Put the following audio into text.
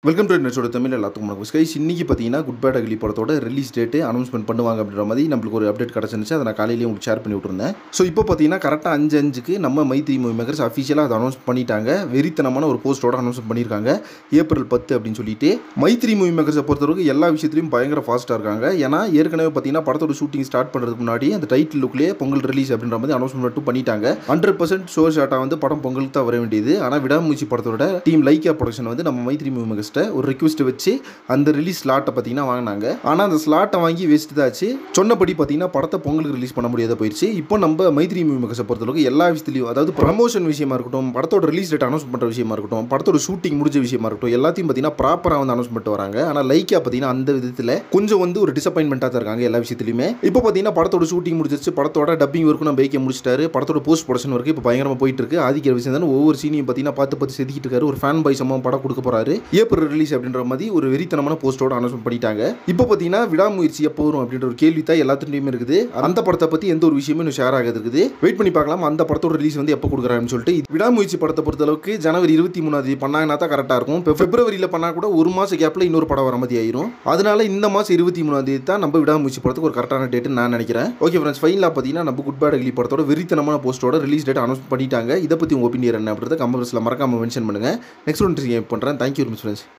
Welcome to நெட்ஸோட Tamil எல்லாத்துக்கும் வணக்கம் guys. இன்னைக்கு பார்த்தீங்கன்னா குட் பேட் அக்லி படத்தோட ரிலீஸ் டேட்டு அனௌன்ஸ்மெண்ட் பண்ணுவாங்க அப்படின்ற மாதிரி நம்மளுக்கு ஒரு அப்டேட் கிடச்சிருந்துச்சு. அதை நான் காலையிலேயே உங்களுக்கு ஷேர் பண்ணி விட்டுருந்தேன். ஸோ இப்போ பார்த்தீங்கன்னா கரெக்டாக 5:05க்கு நம்ம மைத்ரி மூவி மேக்கர்ஸ் அஃபிஷியலாக அதை அனௌன்ஸ் பண்ணிட்டாங்க. வெறித்தனமான ஒரு போஸ்ட்டோட அனௌன்ஸ் பண்ணியிருக்காங்க. ஏப்ரல் 10 அப்படின்னு சொல்லிட்டு மைத்ரி மூவி மேக்கர்ஸை பொறுத்தவரைக்கும் எல்லா விஷயத்துலையும் பயங்கர ஃபாஸ்ட்டாக இருக்காங்க. ஏன்னா ஏற்கனவே பார்த்தீங்கன்னா படத்தோட ஷூட்டிங் ஸ்டார்ட் பண்ணுறதுக்கு முன்னாடி அந்த டைட்டில் லுக்லேயே பொங்கல் ரிலீஸ் அப்படின்ற மாதிரி அனௌன்ஸ்மெண்ட் பண்ணிட்டாங்க. 100% ஷோ ஷாட்டாக வந்து படம் பொங்கலுக்கு தான் வர வேண்டியது. ஆனால் விடாமுயற்சி படத்தோட டீம் லைக்கா ப்ரொடக்ஷன் வந்து நம்ம மைத்ரி மூவி மேக்கர்ஸ்ட்ட ஒரு ரிக்வெஸ்ட் வச்சு அந்த ரிலீஸ் ஸ்லாட்டை பார்த்தீங்கன்னா வாங்கினாங்க. ஆனால் அந்த ஸ்லாட்டை வாங்கி வேஸ்ட் தான் ஆச்சு. சொன்னபடி பார்த்தீங்கன்னா படத்தை பொங்கலுக்கு ரிலீஸ் பண்ண முடியாத போயிடுச்சு. இப்போ நம்ம மைத்ரி மூவி மேக்கர்ஸை பொறுத்தளவுக்கு எல்லா விஷயத்துலையும், அதாவது ப்ரமோஷன் விஷயமா இருக்கட்டும், படத்தோட ரிலீஸ் டேட் அனௌன்ஸ் பண்ணுற விஷயமா இருக்கட்டும், படத்தோட ஷூட்டிங் முடிஞ்ச விஷயமா இருக்கட்டும், எல்லாத்தையும் பார்த்தீங்கன்னா ப்ராப்பராக வந்து அனௌன்ஸ் பண்ணிட்டு வராங்க. ஆனால் லைக்கா பார்த்தீங்கன்னா அந்த விதத்தில் கொஞ்சம் வந்து ஒரு டிசப்பாயின்மெண்ட்டாக தான் இருக்காங்க எல்லா விஷயத்துலையுமே. இப்போ பார்த்தீங்கன்னா படத்தோட ஷூட்டிங் முடிஞ்சிருச்சு, படத்தோட டப்பிங் ஒர்க்கும் நம்ம பைக்கை முடிச்சிட்டாரு, படத்தோட போஸ்ட் ப்ரொடக்ஷன் ஒர்க்கு இப்போ பயங்கரமாக போயிட்டு இருக்கு. ஆதிக்க விஷயம் தான் ஒவ்வொரு சீனையும் பார்த்தீங்கன்னா பார்த்து செதுக்கிட்டு இருக்காரு. ஒரு ஃபேன் பாய் சம்பவம் படம் கொடுக்க போறாரு. ஏப்ரல் ரிலீஸ் அப்படின்ற மாதிரி ஒரு வெறித்தனமான போஸ்டோட அனௌன்ஸ் பண்ணிட்டாங்க. இப்போ பார்த்தீங்கன்னா விடாமுயற்சி எப்போ வரும் அப்படின்ற ஒரு கேள்வி தான் எல்லாத்துட்டையுமே இருக்குது. அந்த படத்தை பற்றி எந்த ஒரு விஷயமும் இன்னும் ஷேர் ஆகாது இருக்குது. வெயிட் பண்ணி பார்க்கலாம் அந்த படத்தோட ரிலீஸ் வந்து எப்போ கொடுக்குறாங்கன்னு சொல்லிட்டு. விடாமுயற்சி படத்தை பொறுத்தளவுக்கு ஜனவரி 23 பண்ணாங்கன்னா தான் கரெக்டாக இருக்கும். இப்போ பிப்ரவரியில் பண்ணால் கூட ஒரு மாதம் கேப்பில் இன்னொரு படம் வர மாதிரி ஆயிரும். அதனால இந்த மாதம் 23 தான் நம்ம விடாமுயற்சி படத்துக்கு ஒரு கரெக்டான டேட் நான் நினைக்கிறேன். ஓகே ஃப்ரெண்ட்ஸ், ஃபைனலாக பார்த்தீங்கன்னா நம்ம குட் பேட் அக்லி படத்தோட வெறித்தனமான போஸ்டோட ரிலீஸ் டேட் அனௌன்ஸ் பண்ணிட்டாங்க. இதை பற்றி உங்கள் ஒப்பீனியன் என்ன அப்படின்றத கமெண்ட்ஸில் மறக்காம மென்ஷன் பண்ணுங்க. நெக்ஸ்ட் ஒன் பண்ணுறேன். Thank you very much friends.